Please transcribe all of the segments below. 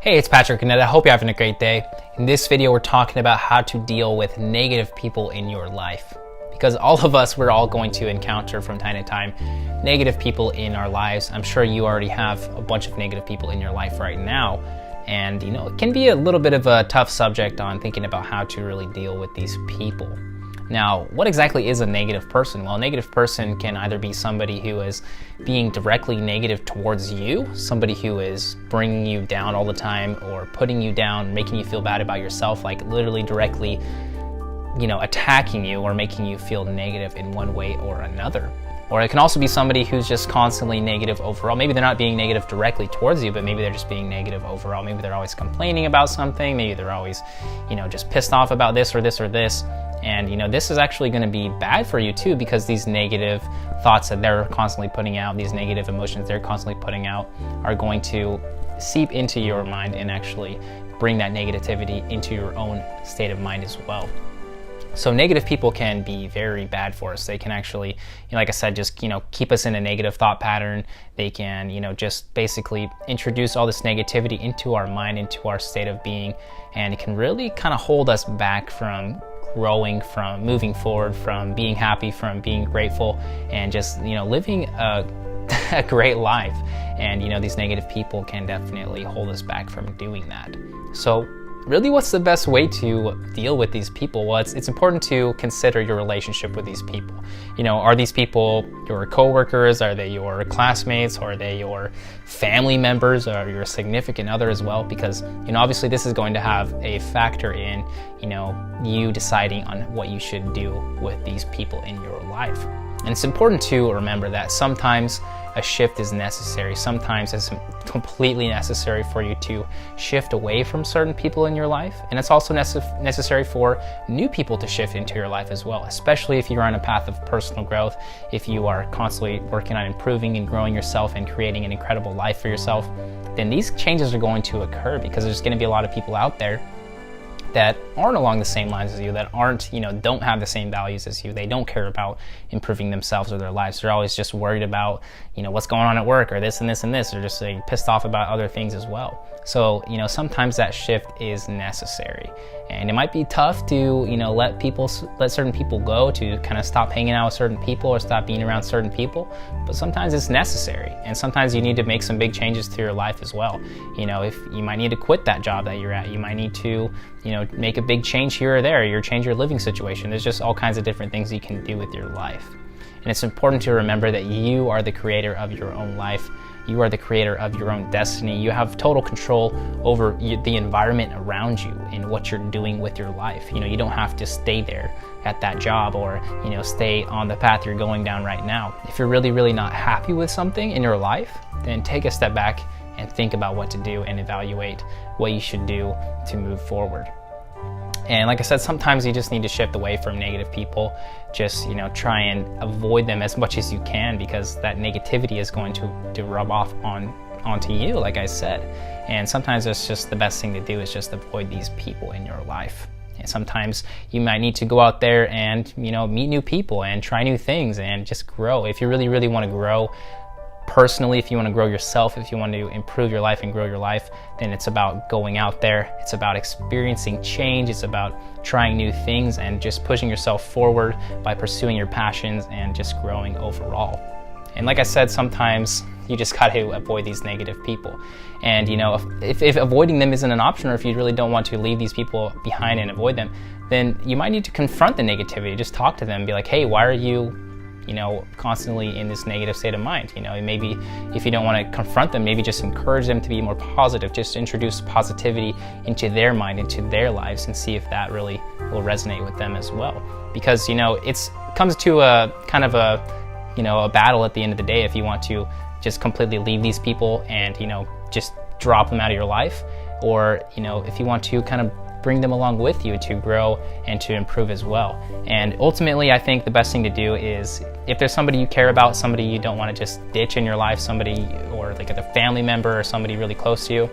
Hey, it's Patrick Cuneta. I hope you're having a great day. In this video, we're talking about how to deal with negative people in your life. Because all of us, we're all going to encounter from time to time negative people in our lives. I'm sure you already have a bunch of negative people in your life right now. And it can be a little bit of a tough subject on thinking about how to really deal with these people. Now, what exactly is a negative person? Well, a negative person can either be somebody who is being directly negative towards you, somebody who is bringing you down all the time or putting you down, making you feel bad about yourself, like literally directly, attacking you or making you feel negative in one way or another. Or it can also be somebody who's just constantly negative overall. Maybe they're not being negative directly towards you, but maybe they're just being negative overall. Maybe they're always complaining about something. Maybe they're always, just pissed off about this or this or this. And this is actually going to be bad for you too, because these negative thoughts that they're constantly putting out, these negative emotions they're constantly putting out, are going to seep into your mind and actually bring that negativity into your own state of mind as well. So negative people can be very bad for us. They can actually, like I said, just keep us in a negative thought pattern. They can, just basically introduce all this negativity into our mind, into our state of being, and it can really kind of hold us back from growing, from moving forward, from being happy, from being grateful, and just living a great life. And these negative people can definitely hold us back from doing that. So really, what's the best way to deal with these people? Well, it's important to consider your relationship with these people. Are these people your coworkers? Are they your classmates? Or are they your family members? Or your significant other as well? Because obviously this is going to have a factor in you deciding on what you should do with these people in your life. And it's important to remember that sometimes a shift is necessary. Sometimes it's completely necessary for you to shift away from certain people in your life. And it's also necessary for new people to shift into your life as well, especially if you're on a path of personal growth, if you are constantly working on improving and growing yourself and creating an incredible life for yourself. Then these changes are going to occur, because there's going to be a lot of people out there that aren't along the same lines as you, that aren't, don't have the same values as you. They don't care about improving themselves or their lives. They're always just worried about, what's going on at work, or this and this and this. They're just pissed off about other things as well. So, sometimes that shift is necessary. And it might be tough to, let certain people go, to kind of stop hanging out with certain people or stop being around certain people. But sometimes it's necessary. And sometimes you need to make some big changes to your life as well. If you might need to quit that job that you're at, you might need to, make a big change here or there, or change your living situation. There's just all kinds of different things you can do with your life. And it's important to remember that you are the creator of your own life. You are the creator of your own destiny. You have total control over the environment around you and what you're doing with your life. You don't have to stay there at that job, or stay on the path you're going down right now. If you're really, really not happy with something in your life, then take a step back and think about what to do and evaluate what you should do to move forward. And like I said, sometimes you just need to shift away from negative people. Just, try and avoid them as much as you can, because that negativity is going to rub off onto you, like I said. And sometimes it's just the best thing to do is just avoid these people in your life. And sometimes you might need to go out there and, meet new people and try new things and just grow. If you really, really want to grow personally, if you want to grow yourself, if you want to improve your life and grow your life, then it's about going out there. It's about experiencing change. It's about trying new things and just pushing yourself forward by pursuing your passions and just growing overall. And like I said, sometimes you just got to avoid these negative people. And if avoiding them isn't an option, or if you really don't want to leave these people behind and avoid them, then you might need to confront the negativity. Just talk to them, be like, hey, why are you constantly in this negative state of mind? Maybe if you don't want to confront them, maybe just encourage them to be more positive. Just introduce positivity into their mind, into their lives, and see if that really will resonate with them as well. Because it comes to a kind of a battle at the end of the day, if you want to just completely leave these people and just drop them out of your life, or if you want to kind of bring them along with you to grow and to improve as well. And ultimately, I think the best thing to do is, if there's somebody you care about, somebody you don't want to just ditch in your life, somebody, or like a family member or somebody really close to you,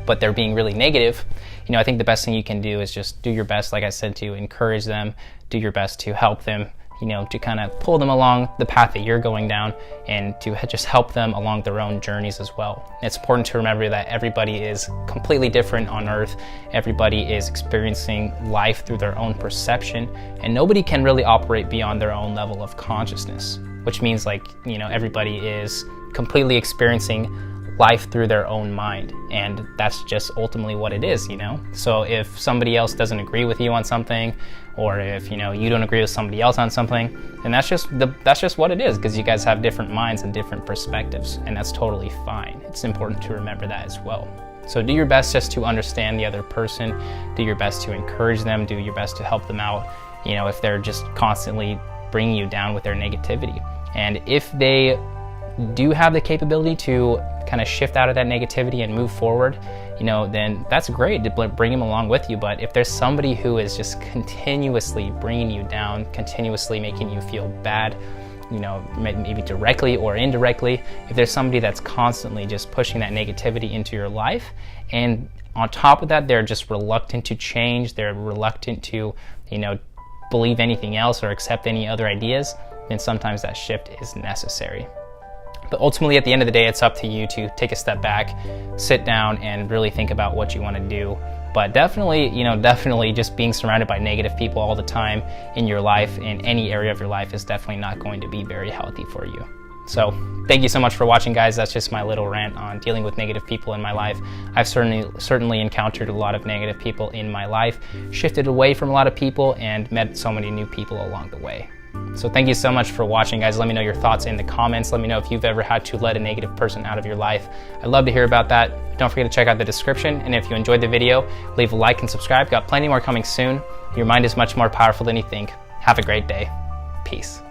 but they're being really negative, I think the best thing you can do is just do your best, like I said, to encourage them, do your best to help them, to kind of pull them along the path that you're going down and to just help them along their own journeys as well. It's important to remember that everybody is completely different on earth. Everybody is experiencing life through their own perception, and nobody can really operate beyond their own level of consciousness, which means everybody is completely experiencing life through their own mind, and that's just ultimately what it is. So if somebody else doesn't agree with you on something, or if you don't agree with somebody else on something, then that's just what it is, because you guys have different minds and different perspectives, and that's totally fine. It's important to remember that as well. So do your best just to understand the other person, do your best to encourage them, do your best to help them out, if they're just constantly bringing you down with their negativity. And if they do have the capability to kind of shift out of that negativity and move forward, then that's great to bring them along with you. But if there's somebody who is just continuously bringing you down, continuously making you feel bad, maybe directly or indirectly, if there's somebody that's constantly just pushing that negativity into your life, and on top of that, they're just reluctant to change, they're reluctant to, believe anything else or accept any other ideas, then sometimes that shift is necessary. But ultimately, at the end of the day, it's up to you to take a step back, sit down, and really think about what you want to do. But definitely just being surrounded by negative people all the time in your life, in any area of your life, is definitely not going to be very healthy for you. So thank you so much for watching, guys. That's just my little rant on dealing with negative people in my life. I've certainly encountered a lot of negative people in my life, shifted away from a lot of people, and met so many new people along the way. So thank you so much for watching, guys. Let me know your thoughts in the comments. Let me know if you've ever had to let a negative person out of your life. I'd love to hear about that. Don't forget to check out the description. And if you enjoyed the video, leave a like and subscribe. Got plenty more coming soon. Your mind is much more powerful than you think. Have a great day. Peace.